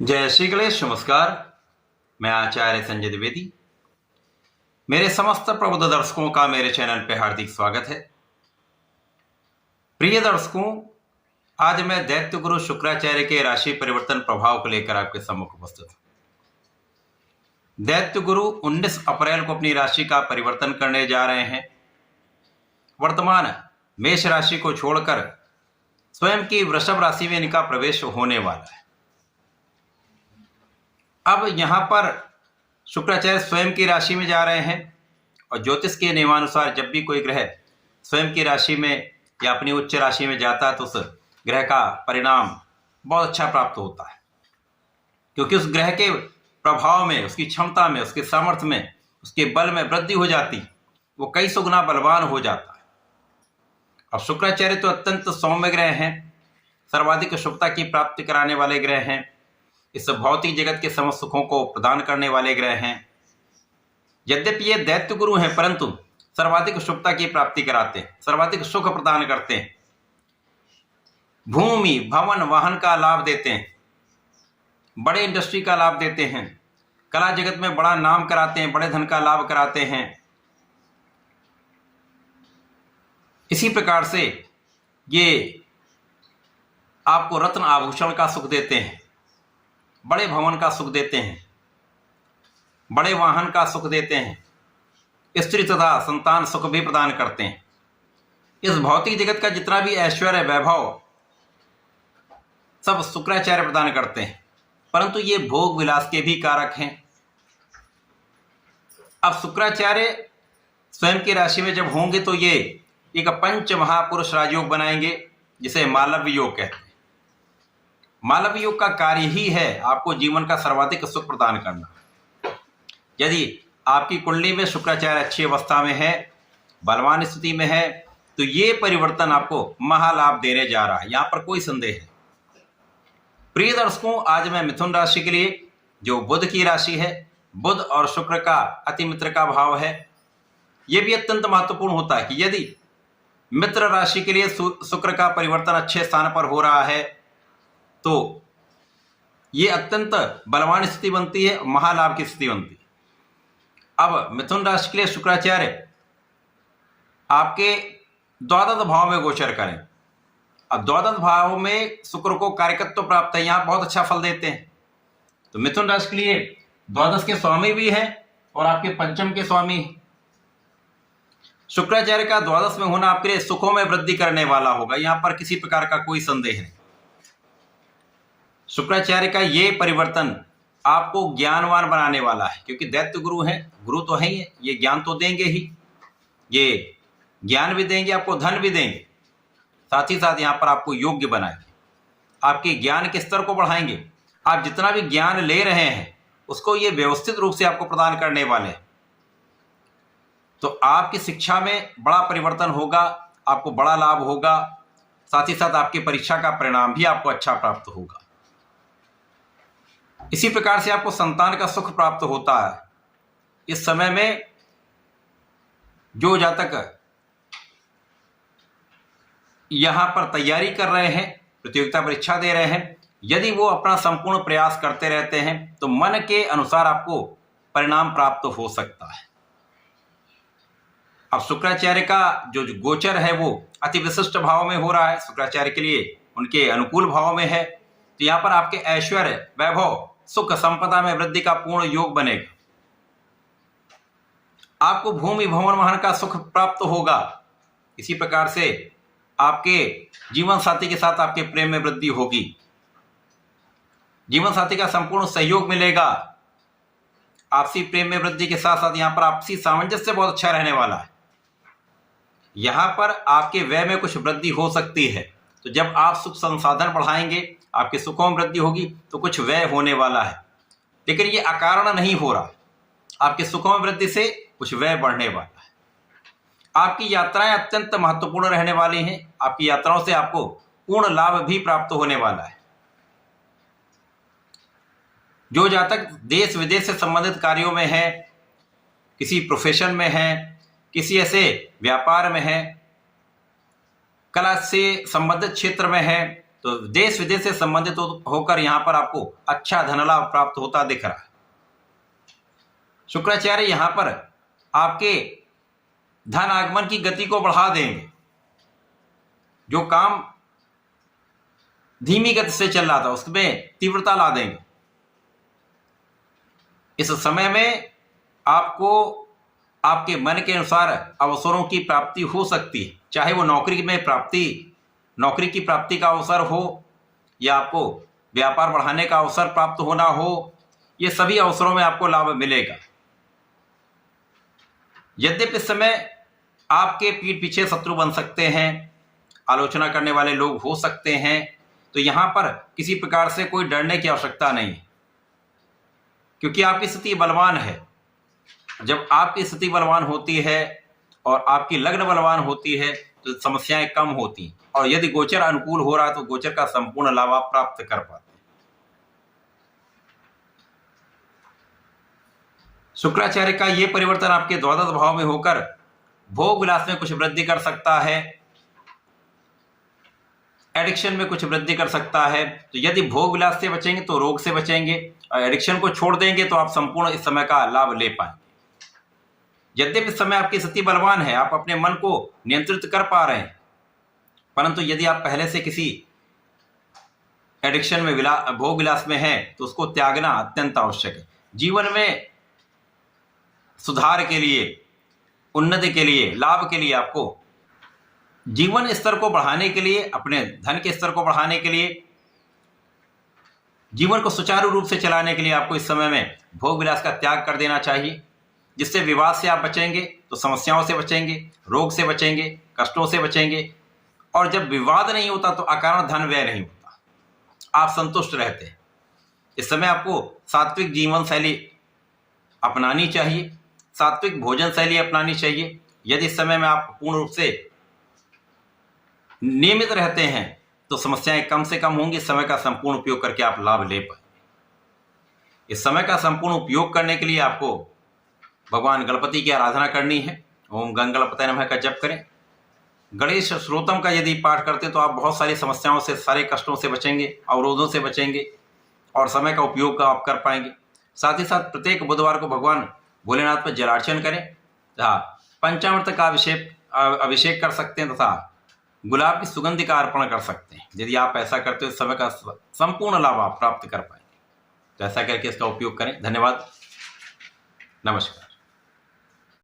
जय श्री गणेश। नमस्कार। मैं आचार्य संजय द्विवेदी। मेरे समस्त प्रबुद्ध दर्शकों का मेरे चैनल पे हार्दिक स्वागत है। प्रिय दर्शकों, आज मैं दैत्य गुरु शुक्राचार्य के राशि परिवर्तन प्रभाव को लेकर आपके सम्मुख उपस्थित हूं। दैत्य गुरु 19 अप्रैल को अपनी राशि का परिवर्तन करने जा रहे हैं। वर्तमान मेष राशि को छोड़कर स्वयं की वृषभ राशि में इनका प्रवेश होने वाला है। अब यहां पर शुक्राचार्य स्वयं की राशि में जा रहे हैं और ज्योतिष के नियमानुसार जब भी कोई ग्रह स्वयं की राशि में या अपनी उच्च राशि में जाता है तो उस ग्रह का परिणाम बहुत अच्छा प्राप्त होता है, क्योंकि उस ग्रह के प्रभाव में, उसकी क्षमता में, उसके सामर्थ्य में, उसके बल में वृद्धि हो जाती, वो कई सौ गुना बलवान हो जाता है। अब शुक्राचार्य तो अत्यंत सौम्य ग्रह हैं, सर्वाधिक शुभता की प्राप्ति कराने वाले ग्रह हैं, इस भौतिक जगत के समस्त सुखों को प्रदान करने वाले ग्रह हैं। यद्यपि ये दैत्य गुरु हैं, परंतु सर्वाधिक शुभता की प्राप्ति कराते हैं, सर्वाधिक सुख प्रदान करते हैं, भूमि भवन वाहन का लाभ देते हैं, बड़े इंडस्ट्री का लाभ देते हैं, कला जगत में बड़ा नाम कराते हैं, बड़े धन का लाभ कराते हैं। इसी प्रकार से ये आपको रत्न आभूषण का सुख देते हैं, बड़े भवन का सुख देते हैं, बड़े वाहन का सुख देते हैं, स्त्री तथा संतान सुख भी प्रदान करते हैं। इस भौतिक जगत का जितना भी ऐश्वर्य वैभव सब शुक्राचार्य प्रदान करते हैं, परंतु ये भोग विलास के भी कारक हैं। अब शुक्राचार्य स्वयं की राशि में जब होंगे तो ये एक पंच महापुरुष राजयोग बनाएंगे, जिसे मालव्य योग कहते हैं। मालव्य योग का कार्य ही है आपको जीवन का सर्वाधिक सुख प्रदान करना। यदि आपकी कुंडली में शुक्राचार्य अच्छी अवस्था में है, बलवान स्थिति में है, तो ये परिवर्तन आपको महालाभ देने जा रहा है, यहां पर कोई संदेह है। प्रिय दर्शकों, आज मैं मिथुन राशि के लिए, जो बुध की राशि है, बुध और शुक्र का अति मित्र का भाव है, यह भी अत्यंत महत्वपूर्ण होता है कि यदि मित्र राशि के लिए शुक्र का परिवर्तन अच्छे स्थान पर हो रहा है तो ये अत्यंत बलवान स्थिति बनती है, महालाभ की स्थिति बनती है। अब मिथुन राशि के लिए शुक्राचार्य आपके द्वादश भाव में गोचर करें। अब द्वादश भाव में शुक्र को कार्यकत्व प्राप्त है, यहां बहुत अच्छा फल देते हैं। तो मिथुन राशि के लिए द्वादश के स्वामी भी हैं और आपके पंचम के स्वामी हैं। शुक्राचार्य का द्वादश में होना आपके लिए सुखों में वृद्धि करने वाला होगा, यहां पर किसी प्रकार का कोई संदेह नहीं। शुक्राचार्य का ये परिवर्तन आपको ज्ञानवान बनाने वाला है, क्योंकि दैत्य गुरु हैं, गुरु तो है ही है, ये ज्ञान तो देंगे ही, ये ज्ञान भी देंगे, आपको धन भी देंगे, साथ ही साथ यहाँ पर आपको योग्य बनाएंगे, आपके ज्ञान के स्तर को बढ़ाएंगे। आप जितना भी ज्ञान ले रहे हैं उसको ये व्यवस्थित रूप से आपको प्रदान करने वाले हैं। तो आपकी शिक्षा में बड़ा परिवर्तन होगा, आपको बड़ा लाभ होगा, साथ ही साथ आपकी परीक्षा का परिणाम भी आपको अच्छा प्राप्त होगा। इसी प्रकार से आपको संतान का सुख प्राप्त होता है। इस समय में जो जातक यहां पर तैयारी कर रहे हैं, प्रतियोगिता परीक्षा दे रहे हैं, यदि वो अपना संपूर्ण प्रयास करते रहते हैं तो मन के अनुसार आपको परिणाम प्राप्त हो सकता है। अब शुक्राचार्य का जो गोचर है वो अति विशिष्ट भाव में हो रहा है, शुक्राचार्य के लिए उनके अनुकूल भाव में है, तो यहां पर आपके ऐश्वर्य वैभव सुख संपदा में वृद्धि का पूर्ण योग बनेगा। आपको भूमि भवन वाहन का सुख प्राप्त होगा। इसी प्रकार से आपके जीवन साथी के साथ आपके प्रेम में वृद्धि होगी, जीवन साथी का संपूर्ण सहयोग मिलेगा। आपसी प्रेम में वृद्धि के साथ साथ यहां पर आपसी सामंजस्य बहुत अच्छा रहने वाला है। यहां पर आपके व्यय में कुछ वृद्धि हो सकती है, तो जब आप सुख संसाधन बढ़ाएंगे, आपके सुखों में वृद्धि होगी, तो कुछ व्यय होने वाला है, लेकिन ये अकारण नहीं हो रहा। आपके सुखों में वृद्धि से कुछ व्यय बढ़ने वाला है। आपकी यात्राएं अत्यंत महत्वपूर्ण रहने वाली हैं, आपकी यात्राओं से आपको पूर्ण लाभ भी प्राप्त होने वाला है। जो जातक देश विदेश से संबंधित कार्यों में है, किसी प्रोफेशन में है, किसी ऐसे व्यापार में है, कला से संबंधित क्षेत्र में है, तो देश विदेश से संबंधित होकर यहाँ पर आपको अच्छा धन लाभ प्राप्त होता दिख रहा है। शुक्राचार्य यहाँ पर आपके धन आगमन की गति को बढ़ा देंगे। जो काम धीमी गति से चल रहा था उसमें तीव्रता ला देंगे। इस समय में आपको आपके मन के अनुसार अवसरों की प्राप्ति हो सकती है, चाहे वो नौकरी की प्राप्ति का अवसर हो या आपको व्यापार बढ़ाने का अवसर प्राप्त होना हो, ये सभी अवसरों में आपको लाभ मिलेगा। यद्यपि इस समय आपके पीठ पीछे शत्रु बन सकते हैं, आलोचना करने वाले लोग हो सकते हैं, तो यहां पर किसी प्रकार से कोई डरने की आवश्यकता नहीं है, क्योंकि आपकी स्थिति बलवान है। जब आपकी स्थिति बलवान होती है और आपकी लग्न बलवान होती है तो समस्याएं कम होती हैं, और यदि गोचर अनुकूल हो रहा है तो गोचर का संपूर्ण लाभ आप प्राप्त कर पाते हैं। शुक्राचार्य का यह परिवर्तन आपके द्वादश भाव में होकर भोग विलास में कुछ वृद्धि कर सकता है, एडिक्शन में कुछ वृद्धि कर सकता है। तो यदि भोग विलास से बचेंगे तो रोग से बचेंगे, और एडिक्शन को छोड़ देंगे तो आप संपूर्ण इस समय का लाभ ले पाएंगे। यद्यपि इस समय आपकी स्थिति बलवान है, आप अपने मन को नियंत्रित कर पा रहे हैं, परंतु यदि आप पहले से किसी एडिक्शन में भोग विलास में हैं तो उसको त्यागना अत्यंत आवश्यक है। जीवन में सुधार के लिए, उन्नति के लिए, लाभ के लिए, आपको जीवन स्तर को बढ़ाने के लिए, अपने धन के स्तर को बढ़ाने के लिए, जीवन को सुचारू रूप से चलाने के लिए आपको इस समय में भोग विलास का त्याग कर देना चाहिए, जिससे विवाद से आप बचेंगे तो समस्याओं से बचेंगे, रोग से बचेंगे, कष्टों से बचेंगे। और जब विवाद नहीं होता तो अकारण धन व्यय नहीं होता, आप संतुष्ट रहते हैं। इस समय आपको सात्विक जीवन शैली अपनानी चाहिए, सात्विक भोजन शैली अपनानी चाहिए। यदि इस समय में आप पूर्ण रूप से नियमित रहते हैं तो समस्याएं कम से कम होंगी। समय का संपूर्ण उपयोग करके आप लाभ ले पाएंगे। इस समय का संपूर्ण उपयोग करने के लिए आपको भगवान गणपति की आराधना करनी है। ओम गंगणपतये नमः का जप करें। गणेश श्रोतम का यदि पाठ करते तो आप बहुत सारी समस्याओं से, सारे कष्टों से बचेंगे, अवरोधों से बचेंगे और समय का उपयोग आप कर पाएंगे। साथ ही साथ प्रत्येक बुधवार को भगवान भोलेनाथ पर जलार्चन करें तथा पंचामृत का अभिषेक कर सकते हैं तथा गुलाब की सुगंधि का अर्पण कर सकते हैं। यदि आप ऐसा करते हो, समय का संपूर्ण लाभ आप प्राप्त कर पाएंगे। तो ऐसा करके इसका उपयोग करें। धन्यवाद, नमस्कार।